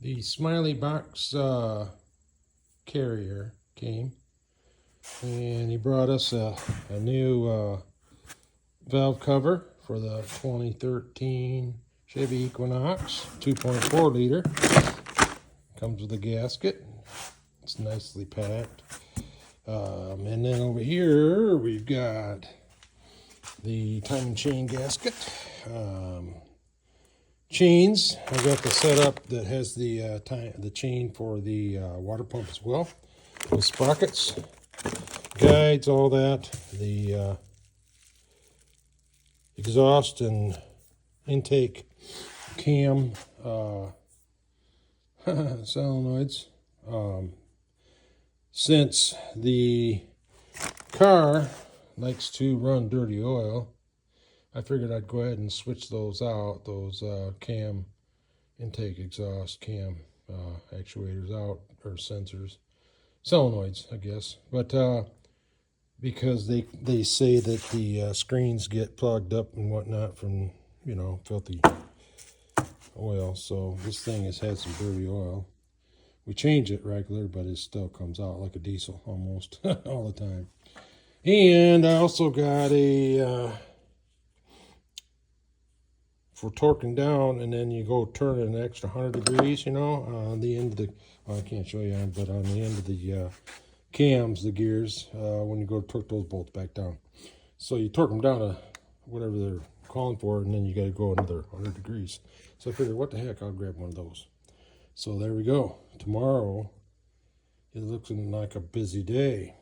The Smiley box carrier came, and he brought us a new valve cover for the 2013 Chevy Equinox 2.4 liter. Comes with a gasket. It's nicely packed. And then over here we've got the time and chain gasket. Chains. I got the setup that has the chain for the water pump as well, with sprockets, guides, all that. The exhaust and intake cam solenoids. Since the car likes to run dirty oil, I figured I'd go ahead and switch those out, those cam intake exhaust cam actuators out, or sensors, solenoids, I guess. But because they say that the screens get plugged up and whatnot from, you know, filthy oil. So this thing has had some dirty oil. We change it regular, but it still comes out like a diesel almost all the time. And I also got a for torquing down, and then you go turn it an extra 100 degrees, you know, on the end of the, well, I can't show you, but on the end of the cams, the gears, when you go to torque those bolts back down. So you torque them down to whatever they're calling for, and then you got to go another 100 degrees. So I figured, what the heck, I'll grab one of those. So there we go. Tomorrow, it looks like a busy day.